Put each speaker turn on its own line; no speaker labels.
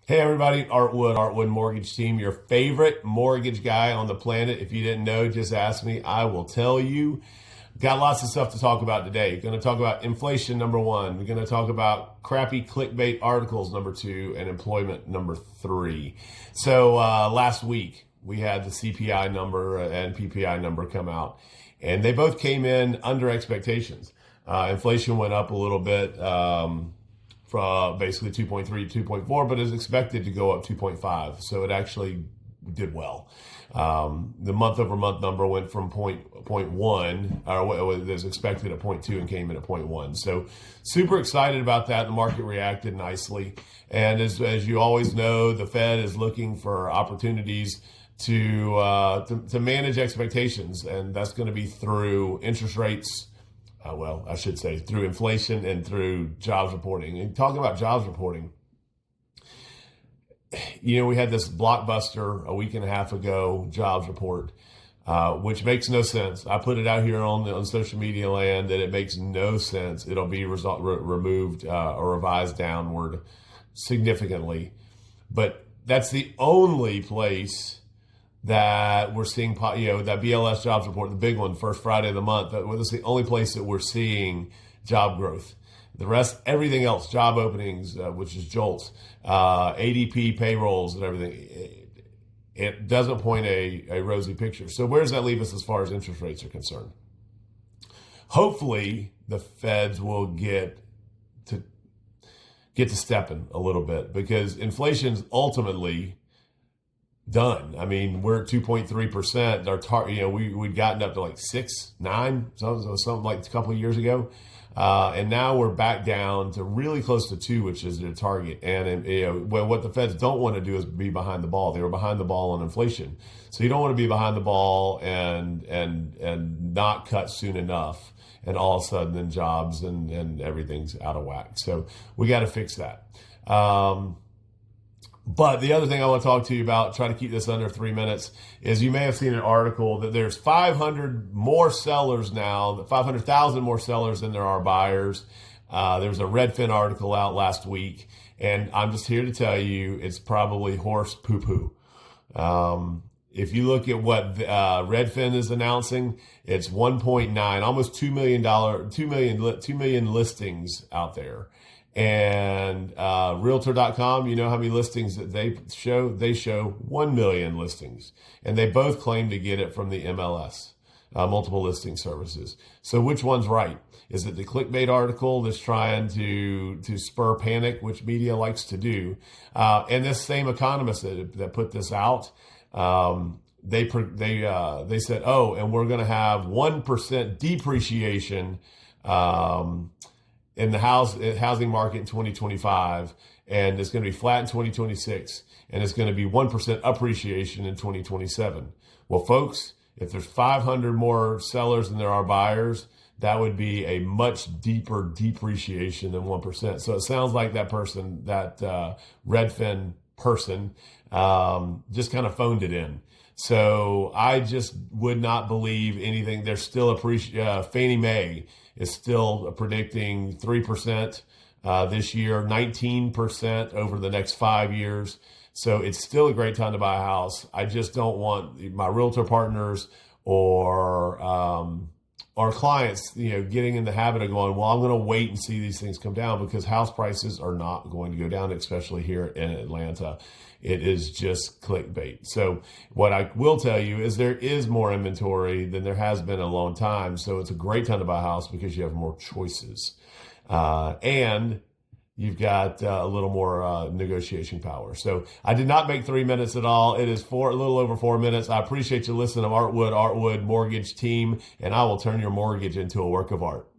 Hey everybody, Artwood Mortgage Team, your favorite mortgage guy on the planet. If you didn't know, just ask me. I will tell you. Got lots of stuff to talk about today. Going to talk about inflation, number one. We're going to talk about crappy clickbait articles, number two, and employment, number three. So last week, we had the CPI number and PPI number come out, and they both came in under expectations. Inflation went up a little bit. From basically 2.3 to 2.4, but is expected to go up 2.5. So it actually did well. The month over month number went from 0.1, or it was expected at 0.2 and came in at 0.1. So super excited about that. The market reacted nicely. And as you always know, the Fed is looking for opportunities to manage expectations. And that's going to be through interest rates, I should say through inflation and through jobs reporting. And talking about jobs reporting, we had this blockbuster a week and a half ago jobs report, which makes no sense. I put it out here on social media land that it makes no sense. It'll be removed or revised downward significantly. But that's the only place that we're seeing, that BLS jobs report, the big one, first Friday of the month. That's the only place that we're seeing job growth. The rest, everything else, job openings, which is JOLTS, ADP payrolls and everything, it doesn't point a rosy picture. So where does that leave us as far as interest rates are concerned? Hopefully, the Feds will get to stepping a little bit, because inflation's ultimately done. I mean, we're at 2.3%. Our we'd gotten up to like 6, 9, something like a couple of years ago, and now we're back down to really close to 2, which is their target. And what the Feds don't want to do is be behind the ball. They were behind the ball on inflation, so you don't want to be behind the ball and not cut soon enough, and all of a sudden then jobs and everything's out of whack. So we got to fix that. But the other thing I want to talk to you about, try to keep this under 3 minutes, is you may have seen an article that there's 500 more sellers now, 500,000 more sellers than there are buyers. There was a Redfin article out last week, and I'm just here to tell you it's probably horse poo-poo. If you look at what Redfin is announcing, it's 1.9, almost $2 million listings out there. And Realtor.com, you know how many listings that they show? They show 1 million listings. And they both claim to get it from the MLS, multiple listing services. So which one's right? Is it the clickbait article that's trying to spur panic, which media likes to do? And this same economist that put this out, they said, oh, and we're going to have 1% depreciation in the housing market in 2025, and it's going to be flat in 2026, and it's going to be 1% appreciation in 2027. Well, folks, if there's 500 more sellers than there are buyers, that would be a much deeper depreciation than 1%. So it sounds like that person, that Redfin person, just kind of phoned it in. So I just would not believe anything. There's still Fannie Mae is still predicting 3% this year, 19% over the next 5 years. So it's still a great time to buy a house. I just don't want my realtor partners or our clients, getting in the habit of going, well, I'm going to wait and see these things come down, because house prices are not going to go down, especially here in Atlanta. It is just clickbait. So what I will tell you is there is more inventory than there has been in a long time. So it's a great time to buy a house because you have more choices. And you've got a little more negotiation power. So I did not make 3 minutes at all. It is a little over 4 minutes. I appreciate you listening to Artwood Mortgage Team, and I will turn your mortgage into a work of art.